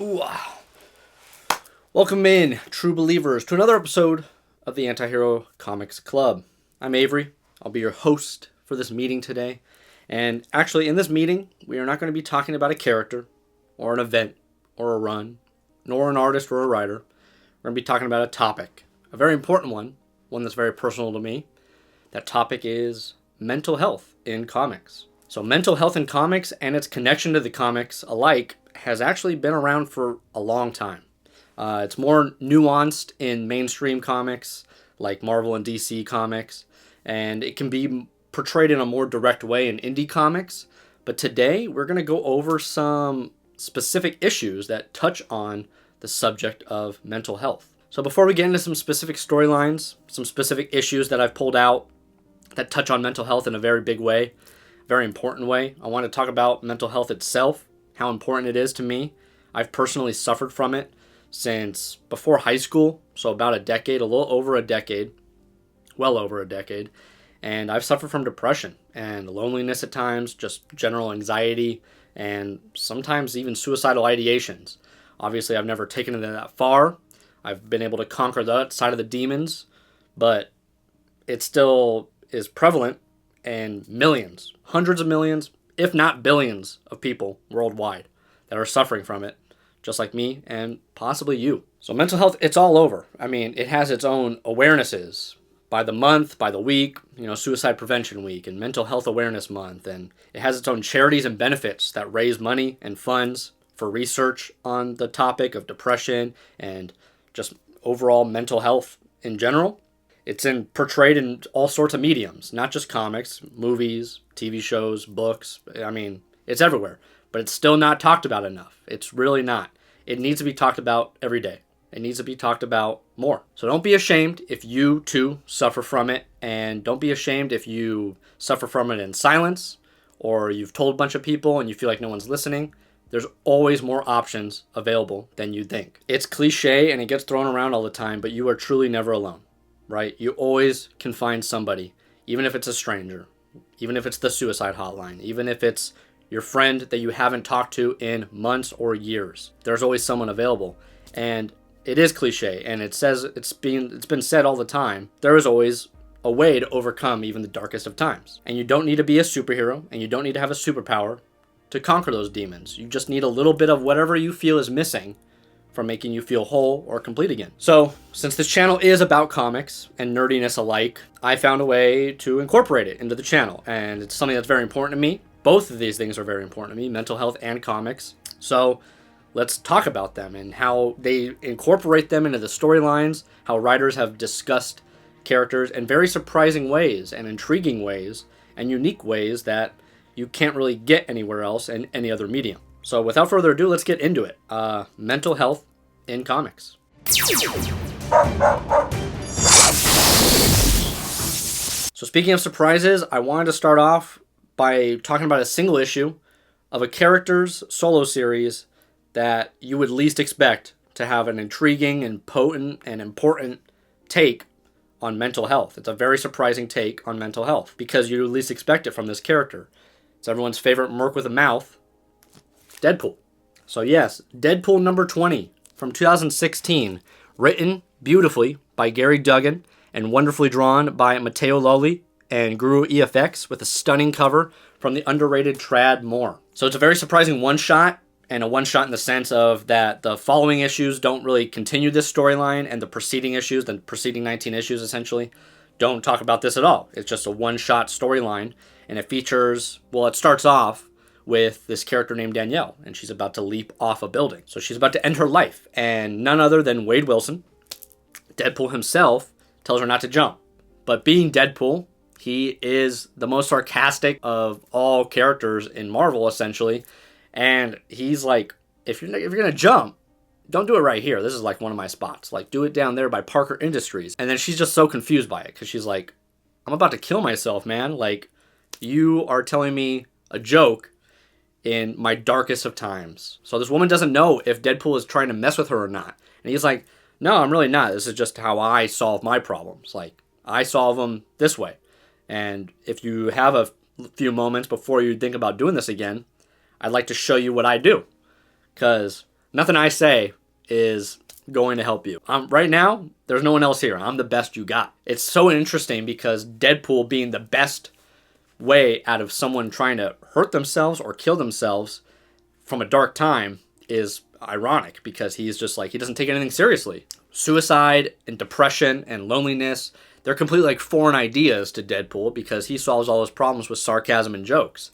Ooh, welcome in, true believers, to another episode of the Antihero Comics Club. I'm Avery. I'll be your host for this meeting today. And actually, in this meeting, we are not going to be talking about a character, or an event, or a run, nor an artist or a writer. We're going to be talking about a topic, a very important one that's very personal to me. That topic is mental health in comics. So mental health in comics and its connection to the comics alike has actually been around for a long time. It's more nuanced in mainstream comics like Marvel and DC comics, and it can be portrayed in a more direct way in indie comics. But today we're going to go over some specific issues that touch on the subject of mental health. So before we get into some specific storylines, some specific issues that I've pulled out that touch on mental health in a very big way, very important way, I want to talk about mental health itself, how important it is to me. I've personally suffered from it since before high school, so about a decade, a little over a decade, well over a decade. And I've suffered from depression and loneliness at times, just general anxiety, and sometimes even suicidal ideations. Obviously, I've never taken it that far. I've been able to conquer that side of the demons, but it still is prevalent in millions, hundreds of millions, if not billions of people worldwide that are suffering from it, just like me and possibly you. So mental health, it's all over. I mean, it has its own awarenesses by the month, by the week, Suicide Prevention Week and Mental Health Awareness Month. And it has its own charities and benefits that raise money and funds for research on the topic of depression and just overall mental health in general. It's portrayed in all sorts of mediums, not just comics, movies, TV shows, books. I mean, it's everywhere, but it's still not talked about enough. It's really not. It needs to be talked about every day. It needs to be talked about more. So don't be ashamed if you too suffer from it, and don't be ashamed if you suffer from it in silence, or you've told a bunch of people and you feel like no one's listening. There's always more options available than you think. It's cliche and it gets thrown around all the time, but you are truly never alone. Right? You always can find somebody, even if it's a stranger, even if it's the suicide hotline, even if it's your friend that you haven't talked to in months or years. There's always someone available. And it is cliche, and it's been said all the time. There is always a way to overcome even the darkest of times. And you don't need to be a superhero, and you don't need to have a superpower to conquer those demons. You just need a little bit of whatever you feel is missing from making you feel whole or complete again. So, since this channel is about comics and nerdiness alike, I found a way to incorporate it into the channel, and it's something that's very important to me. Both of these things are very important to me, mental health and comics. So, let's talk about them and how they incorporate them into the storylines, how writers have discussed characters in very surprising ways and intriguing ways and unique ways that you can't really get anywhere else in any other medium. So without further ado, let's get into it. Mental health in comics. So speaking of surprises, I wanted to start off by talking about a single issue of a character's solo series that you would least expect to have an intriguing and potent and important take on mental health. It's a very surprising take on mental health because you would least expect it from this character. It's everyone's favorite merc with a mouth, Deadpool. So yes, Deadpool number 20 from 2016, written beautifully by Gary Duggan and wonderfully drawn by Matteo Lolli and Guru EFX with a stunning cover from the underrated Trad Moore. So it's a very surprising one-shot, and a one-shot in the sense of that the following issues don't really continue this storyline, and the preceding issues, the preceding 19 issues essentially, don't talk about this at all. It's just a one-shot storyline, and it starts off with this character named Danielle, and she's about to leap off a building. So she's about to end her life, and none other than Wade Wilson, Deadpool himself, tells her not to jump. But being Deadpool, he is the most sarcastic of all characters in Marvel, essentially, and he's like, if you're gonna jump, don't do it right here. This is like one of my spots. Like, do it down there by Parker Industries. And then she's just so confused by it, because she's like, I'm about to kill myself, man. Like, you are telling me a joke in my darkest of times. So this woman doesn't know if Deadpool is trying to mess with her or not. And he's like, no, I'm really not. This is just how I solve my problems. Like, I solve them this way. And if you have a few moments before you think about doing this again, I'd like to show you what I do. Because Nothing I say is going to help you. Right now, there's no one else here. I'm the best you got. It's so interesting because Deadpool being the best way out of someone trying to hurt themselves or kill themselves from a dark time is ironic, because he's just like, he doesn't take anything seriously. Suicide and depression and loneliness, they're completely like foreign ideas to Deadpool, because he solves all his problems with sarcasm and jokes.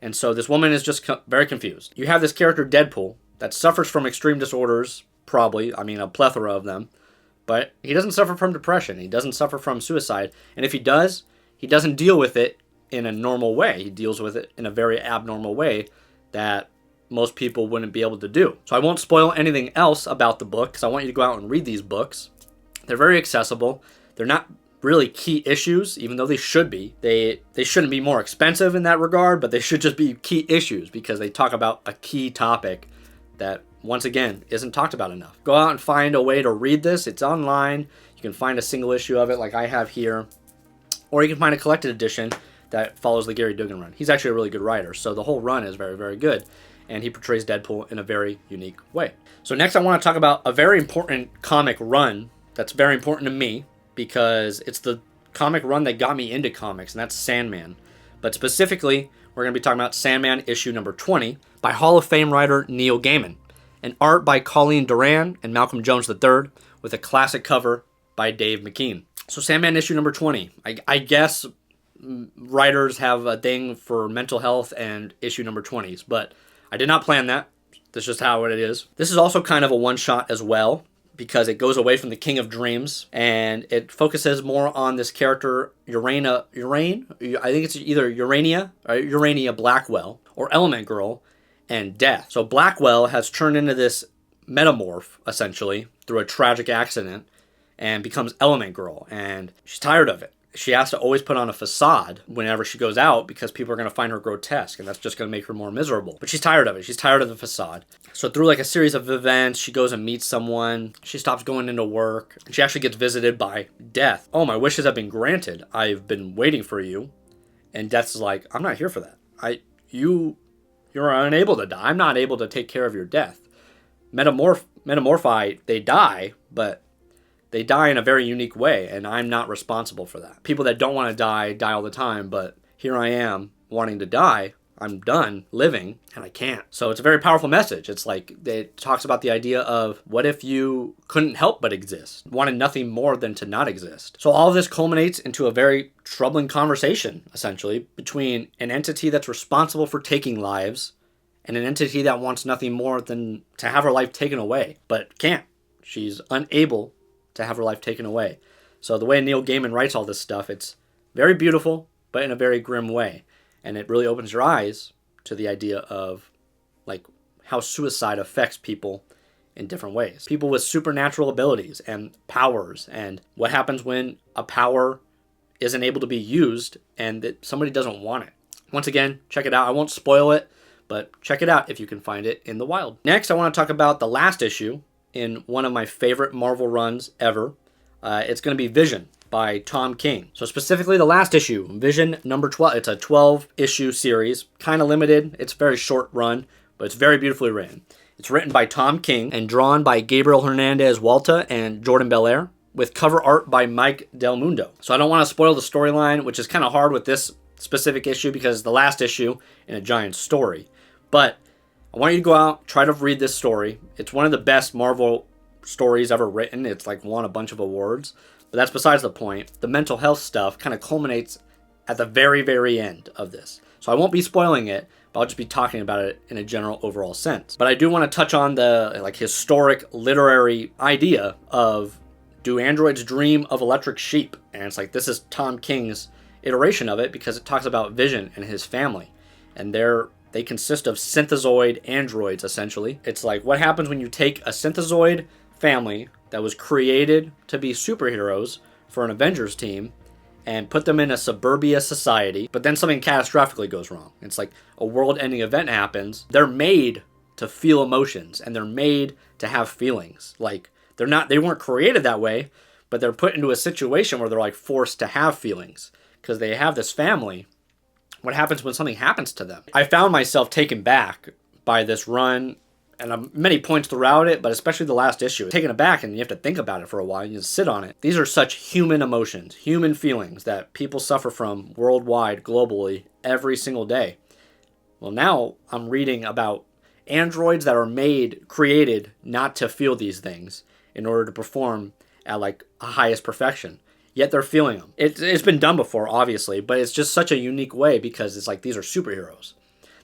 And so this woman is just very confused. You have this character Deadpool that suffers from extreme disorders, probably, I mean a plethora of them, but he doesn't suffer from depression, he doesn't suffer from suicide, and if he does, he doesn't deal with it in a normal way. He deals with it in a very abnormal way that most people wouldn't be able to do. So I won't spoil anything else about the book, because I want you to go out and read these books. They're very accessible. They're not really key issues, even though they should be. They shouldn't be more expensive in that regard, but they should just be key issues, because they talk about a key topic that, once again, isn't talked about enough. Go out and find a way to read this. It's online. You can find a single issue of it like I have here, or you can find a collected edition that follows the Gary Duggan run. He's actually a really good writer, so the whole run is very, very good, and he portrays Deadpool in a very unique way. So next I want to talk about a very important comic run that's very important to me, because it's the comic run that got me into comics, and that's Sandman. But specifically, we're going to be talking about Sandman issue number 20 by Hall of Fame writer Neil Gaiman, and art by Colleen Doran and Malcolm Jones III, with a classic cover by Dave McKean. So Sandman issue number 20. I guess writers have a thing for mental health and issue number 20s, but I did not plan that. That's just how it is. This is also kind of a one-shot as well, because it goes away from the King of Dreams, and it focuses more on this character, I think it's either Urania Blackwell, or Element Girl, and Death. So Blackwell has turned into this metamorph, essentially, through a tragic accident, and becomes Element Girl, and she's tired of it. She has to always put on a facade whenever she goes out, because people are going to find her grotesque, and that's just going to make her more miserable. But she's tired of it. She's tired of the facade. So through like a series of events, she goes and meets someone. She stops going into work. And she actually gets visited by Death. Oh, my wishes have been granted. I've been waiting for you. And Death's like, I'm not here for that. You're unable to die. I'm not able to take care of your death. Metamorphi, they die, but they die in a very unique way, and I'm not responsible for that. People that don't want to die all the time, but here I am wanting to die. I'm done living, and I can't. So it's a very powerful message. It's like, it talks about the idea of, what if you couldn't help but exist? Wanted nothing more than to not exist. So all of this culminates into a very troubling conversation, essentially, between an entity that's responsible for taking lives and an entity that wants nothing more than to have her life taken away, but can't. She's unable to have her life taken away. So the way Neil Gaiman writes all this stuff, it's very beautiful, but in a very grim way. And it really opens your eyes to the idea of like how suicide affects people in different ways. People with supernatural abilities and powers, and what happens when a power isn't able to be used and that somebody doesn't want it. Once again, check it out. I won't spoil it, but check it out if you can find it in the wild. Next, I want to talk about the last issue in one of my favorite Marvel runs ever. It's going to be Vision by Tom King. So specifically the last issue, Vision number 12. It's a 12-issue series, kind of limited. It's a very short run, but it's very beautifully written. It's written by Tom King and drawn by Gabriel Hernandez Walta and Jordan Belair, with cover art by Mike Del Mundo. So I don't want to spoil the storyline, which is kind of hard with this specific issue because it's the last issue in a giant story. But I want you to go out, try to read this story. It's one of the best Marvel stories ever written. It's like won a bunch of awards, but that's besides the point. The mental health stuff kind of culminates at the very, very end of this. So I won't be spoiling it, but I'll just be talking about it in a general overall sense. But I do want to touch on the like historic literary idea of, do androids dream of electric sheep? And it's like, this is Tom King's iteration of it because it talks about Vision and his family. And they consist of synthezoid androids, essentially. It's like, what happens when you take a synthezoid family that was created to be superheroes for an Avengers team and put them in a suburbia society, but then something catastrophically goes wrong. It's like a world-ending event happens. They're made to feel emotions, and they're made to have feelings. Like, they weren't created that way, but they're put into a situation where they're like forced to have feelings because they have this family. What happens when something happens to them? I found myself taken back by this run and many points throughout it, but especially the last issue. Taken aback, and you have to think about it for a while. You just sit on it. These are such human emotions, human feelings that people suffer from worldwide, globally, every single day. Well, now I'm reading about androids that are created not to feel these things in order to perform at like a highest perfection. Yet they're feeling them. It's been done before, obviously, but it's just such a unique way because it's like these are superheroes.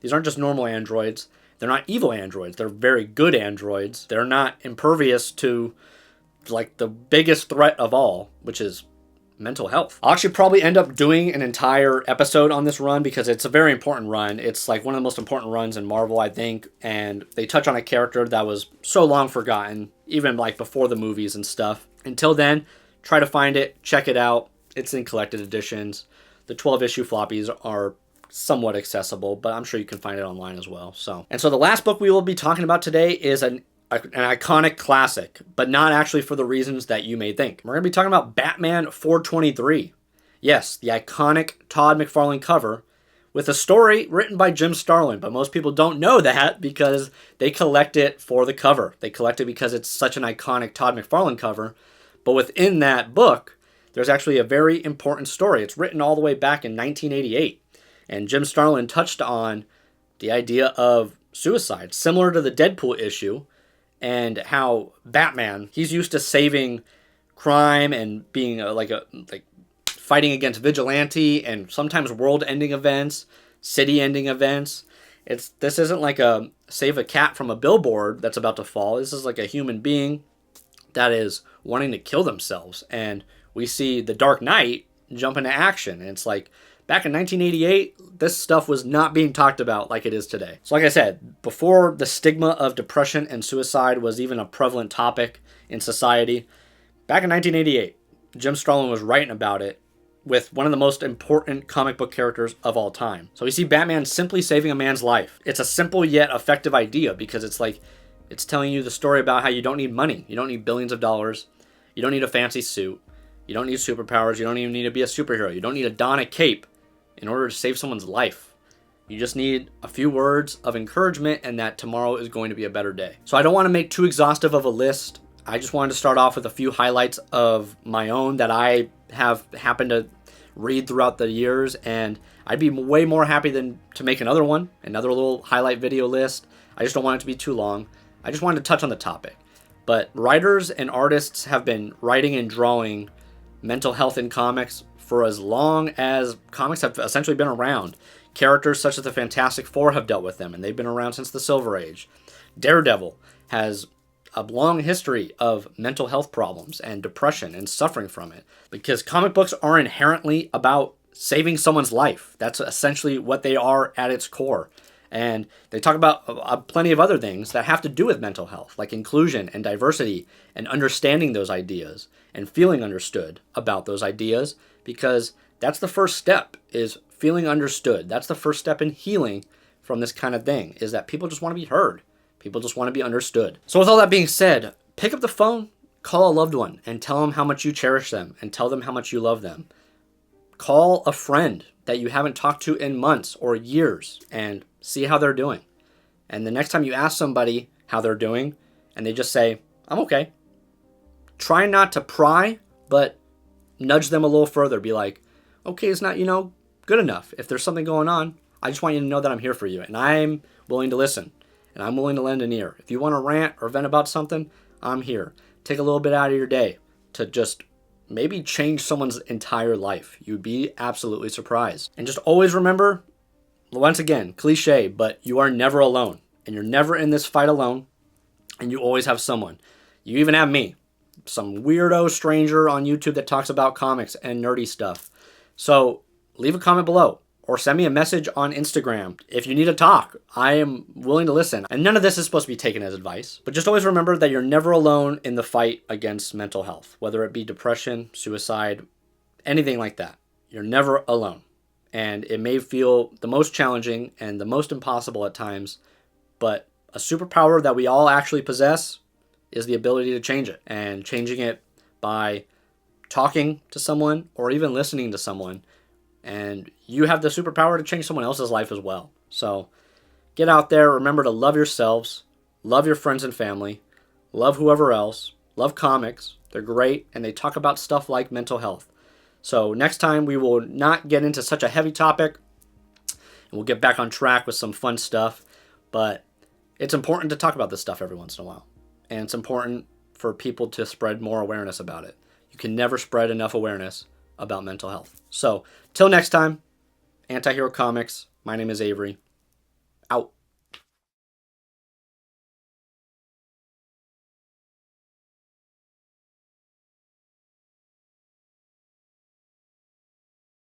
These aren't just normal androids. They're not evil androids. They're very good androids. They're not impervious to like the biggest threat of all, which is mental health. I'll actually probably end up doing an entire episode on this run because it's a very important run. It's like one of the most important runs in Marvel, I think, and they touch on a character that was so long forgotten, even like before the movies and stuff. Until then, try to find it, check it out. It's in collected editions. The 12-issue floppies are somewhat accessible, but I'm sure you can find it online as well. So the last book we will be talking about today is an iconic classic, but not actually for the reasons that you may think. We're going to be talking about Batman 423. Yes, the iconic Todd McFarlane cover with a story written by Jim Starlin, but most people don't know that because they collect it for the cover. They collect it because it's such an iconic Todd McFarlane cover, but within that book, there's actually a very important story. It's written all the way back in 1988, and Jim Starlin touched on the idea of suicide, similar to the Deadpool issue, and how Batman, he's used to saving crime and being like fighting against vigilante and sometimes world-ending events, city-ending events. This isn't like a save a cat from a billboard that's about to fall. This is like a human being that is wanting to kill themselves. And we see the Dark Knight jump into action. And it's like, back in 1988, this stuff was not being talked about like it is today. So like I said, before the stigma of depression and suicide was even a prevalent topic in society, back in 1988, Jim Starlin was writing about it with one of the most important comic book characters of all time. So we see Batman simply saving a man's life. It's a simple yet effective idea because it's telling you the story about how you don't need money. You don't need billions of dollars. You don't need a fancy suit. You don't need superpowers. You don't even need to be a superhero. You don't need to don a cape in order to save someone's life. You just need a few words of encouragement and that tomorrow is going to be a better day. So I don't want to make too exhaustive of a list. I just wanted to start off with a few highlights of my own that I have happened to read throughout the years, and I'd be way more happy than to make another little highlight video list. I just don't want it to be too long. I just wanted to touch on the topic. But writers and artists have been writing and drawing mental health in comics for as long as comics have essentially been around. Characters such as the Fantastic Four have dealt with them, and they've been around since the Silver Age. Daredevil has a long history of mental health problems and depression and suffering from it, because comic books are inherently about saving someone's life. That's essentially what they are at its core. And they talk about plenty of other things that have to do with mental health, like inclusion and diversity and understanding those ideas and feeling understood about those ideas, because that's the first step, is feeling understood. That's the first step in healing from this kind of thing, is that people just want to be heard. People just want to be understood. So with all that being said, pick up the phone, call a loved one, and tell them how much you cherish them, and tell them how much you love them. Call a friend that you haven't talked to in months or years and see how they're doing. And the next time you ask somebody how they're doing and they just say, I'm okay, try not to pry, but nudge them a little further. Be like, okay, it's not, good enough. If there's something going on, I just want you to know that I'm here for you, and I'm willing to listen, and I'm willing to lend an ear. If you want to rant or vent about something, I'm here. Take a little bit out of your day to just maybe change someone's entire life. You'd be absolutely surprised. And just always remember, once again, cliche, but you are never alone. And you're never in this fight alone. And you always have someone. You even have me, some weirdo stranger on YouTube that talks about comics and nerdy stuff. So leave a comment below or send me a message on Instagram. If you need to talk, I am willing to listen. And none of this is supposed to be taken as advice. But just always remember that you're never alone in the fight against mental health, whether it be depression, suicide, anything like that. You're never alone. And it may feel the most challenging and the most impossible at times, but a superpower that we all actually possess is the ability to change it. And changing it by talking to someone or even listening to someone. And you have the superpower to change someone else's life as well. So get out there. Remember to love yourselves, love your friends and family, love whoever else, love comics. They're great, and they talk about stuff like mental health. So next time we will not get into such a heavy topic, and we'll get back on track with some fun stuff. But it's important to talk about this stuff every once in a while. And it's important for people to spread more awareness about it. You can never spread enough awareness about mental health. So, till next time, Antihero Comics, my name is Avery. Out.